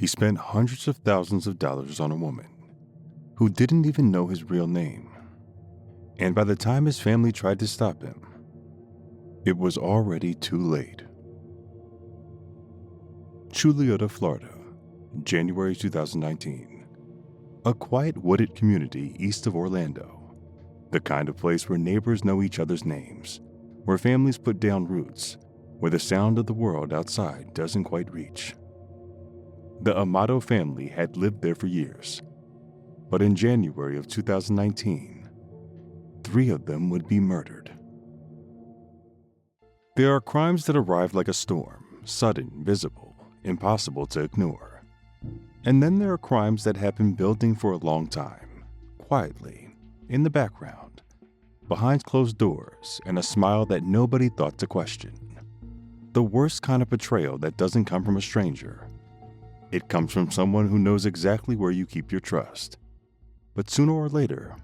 He spent hundreds of thousands of dollars on a woman who didn't even know his real name. And by the time his family tried to stop him, it was already too late. Julietta, Florida, January 2019. A quiet wooded community east of Orlando. The kind of place where neighbors know each other's names, where families put down roots, where the sound of the world outside doesn't quite reach. The Amato family had lived there for years, but in January of 2019, 3 of them would be murdered. There are crimes that arrive like a storm, sudden, visible, impossible to ignore. And then there are crimes that have been building for a long time, quietly, in the background, behind closed doors and a smile that nobody thought to question. The worst kind of betrayal that doesn't come from a stranger. It comes from someone who knows exactly where you keep your trust. But sooner or later,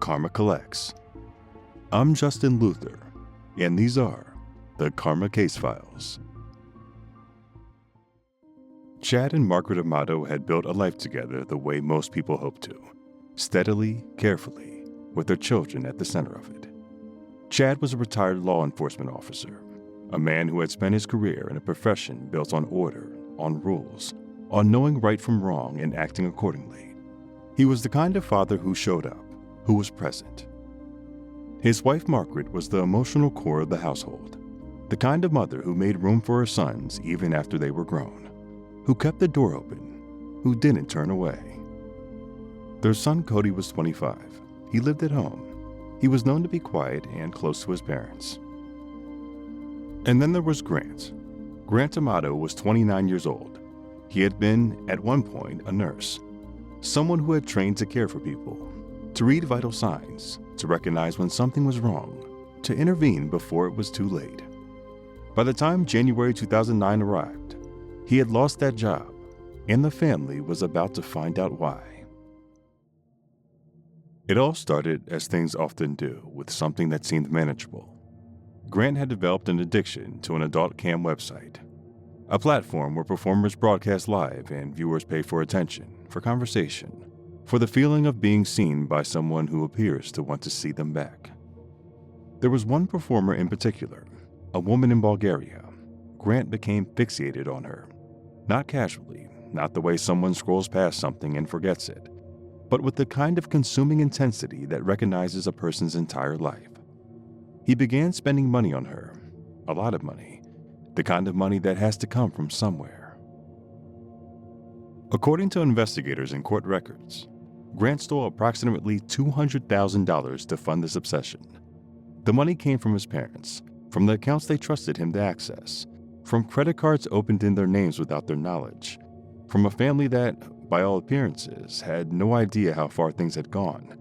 karma collects. I'm Justin Luther, and these are the Karma Case Files. Chad and Margaret Amato had built a life together the way most people hope to, steadily, carefully, with their children at the center of it. Chad was a retired law enforcement officer, a man who had spent his career in a profession built on order, on rules, on knowing right from wrong and acting accordingly. He was the kind of father who showed up, who was present. His wife Margaret was the emotional core of the household, the kind of mother who made room for her sons even after they were grown, who kept the door open, who didn't turn away. Their son Cody was 25. He lived at home. He was known to be quiet and close to his parents. And then there was Grant. Grant Amato was 29 years old. He had been, at one point, a nurse, someone who had trained to care for people, to read vital signs, to recognize when something was wrong, to intervene before it was too late. By the time January 2009 arrived, he had lost that job, and the family was about to find out why. It all started, as things often do, with something that seemed manageable. Grant had developed an addiction to an adult cam website, a platform where performers broadcast live and viewers pay for attention, for conversation, for the feeling of being seen by someone who appears to want to see them back. There was one performer in particular, a woman in Bulgaria. Grant became fixated on her. Not casually, not the way someone scrolls past something and forgets it, but with the kind of consuming intensity that recognizes a person's entire life. He began spending money on her, a lot of money, the kind of money that has to come from somewhere. According to investigators and court records, Grant stole approximately $200,000 to fund this obsession. The money came from his parents, from the accounts they trusted him to access, from credit cards opened in their names without their knowledge, from a family that, by all appearances, had no idea how far things had gone,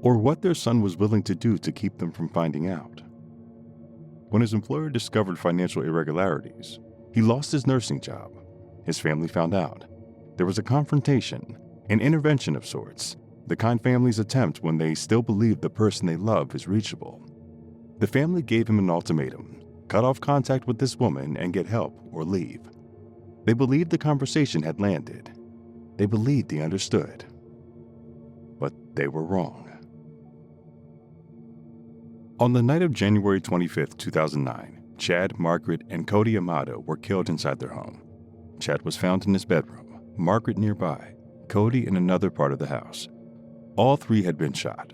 or what their son was willing to do to keep them from finding out. When his employer discovered financial irregularities, he lost his nursing job. His family found out. There was a confrontation, an intervention of sorts, the kind families attempt when they still believe the person they love is reachable. The family gave him an ultimatum: cut off contact with this woman and get help or leave. They believed the conversation had landed. They believed he understood. But they were wrong. On the night of January 25, 2009, Chad, Margaret, and Cody Amato were killed inside their home. Chad was found in his bedroom, Margaret nearby, Cody in another part of the house. All 3 had been shot.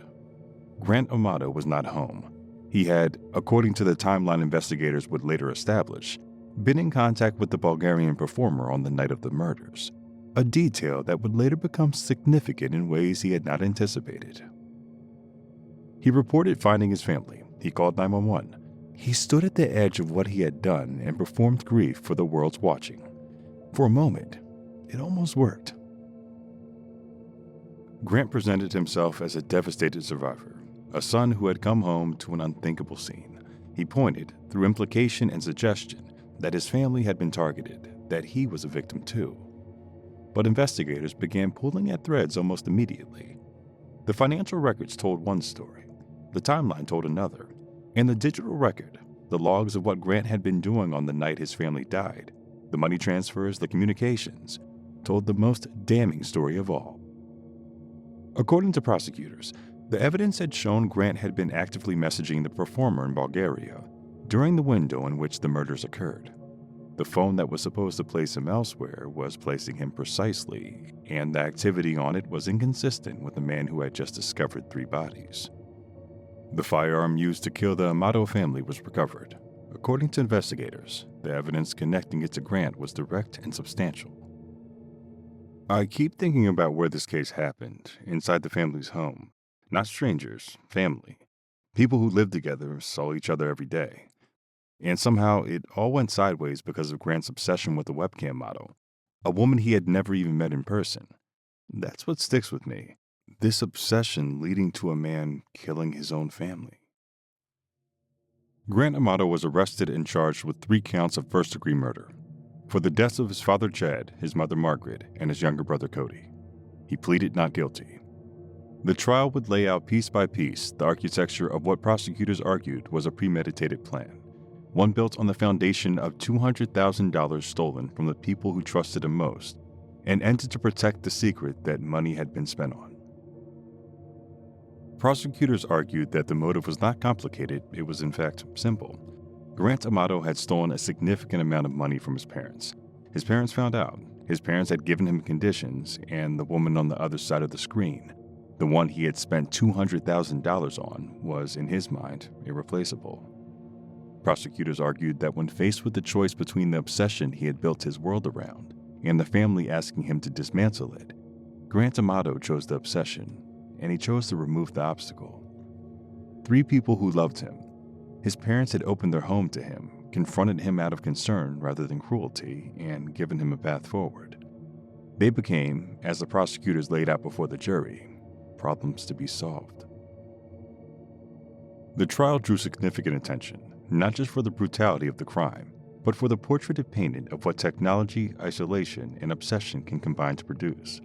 Grant Amato was not home. He had, according to the timeline investigators would later establish, been in contact with the Bulgarian performer on the night of the murders, a detail that would later become significant in ways he had not anticipated. He reported finding his family. He called 911. He stood at the edge of what he had done and performed grief for the world's watching. For a moment, it almost worked. Grant presented himself as a devastated survivor, a son who had come home to an unthinkable scene. He pointed, through implication and suggestion, that his family had been targeted, that he was a victim too. But investigators began pulling at threads almost immediately. The financial records told one story, the timeline told another, and the digital record, the logs of what Grant had been doing on the night his family died, the money transfers, the communications, told the most damning story of all. According to prosecutors, the evidence had shown Grant had been actively messaging the performer in Bulgaria during the window in which the murders occurred. The phone that was supposed to place him elsewhere was placing him precisely, and the activity on it was inconsistent with the man who had just discovered 3 bodies. The firearm used to kill the Amato family was recovered. According to investigators, the evidence connecting it to Grant was direct and substantial. I keep thinking about where this case happened, inside the family's home. Not strangers, family. People who lived together, saw each other every day. And somehow it all went sideways because of Grant's obsession with the webcam model, a woman he had never even met in person. That's what sticks with me. This obsession leading to a man killing his own family. Grant Amato was arrested and charged with 3 counts of first-degree murder for the deaths of his father Chad, his mother Margaret, and his younger brother Cody. He pleaded not guilty. The trial would lay out piece by piece the architecture of what prosecutors argued was a premeditated plan, one built on the foundation of $200,000 stolen from the people who trusted him most, and ended to protect the secret that money had been spent on. Prosecutors argued that the motive was not complicated, it was in fact simple. Grant Amato had stolen a significant amount of money from his parents. His parents found out. His parents had given him conditions, and the woman on the other side of the screen, the one he had spent $200,000 on, was, in his mind, irreplaceable. Prosecutors argued that when faced with the choice between the obsession he had built his world around and the family asking him to dismantle it, Grant Amato chose the obsession, and he chose to remove the obstacle. 3 people who loved him. His parents had opened their home to him, confronted him out of concern rather than cruelty, and given him a path forward. They became, as the prosecutors laid out before the jury, problems to be solved. The trial drew significant attention, not just for the brutality of the crime, but for the portrait it painted of what technology, isolation, and obsession can combine to produce.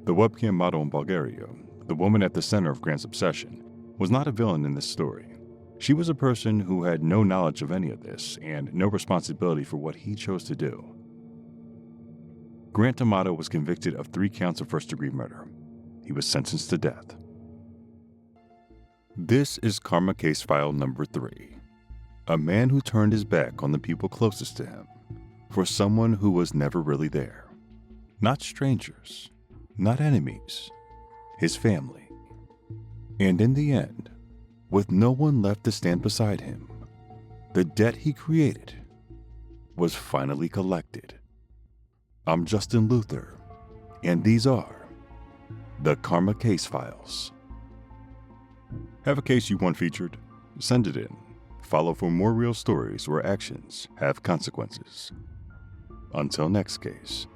The webcam model in Bulgaria, the woman at the center of Grant's obsession, was not a villain in this story. She was a person who had no knowledge of any of this and no responsibility for what he chose to do. Grant Amato was convicted of 3 counts of first-degree murder. He was sentenced to death. This is Karma Case File number 3. A man who turned his back on the people closest to him for someone who was never really there. Not strangers, not enemies, his family. And in the end, with no one left to stand beside him, the debt he created was finally collected. I'm Justin Luther, and these are the Karma Case Files. Have a case you want featured? Send it in. Follow for more real stories where actions have consequences. Until next case.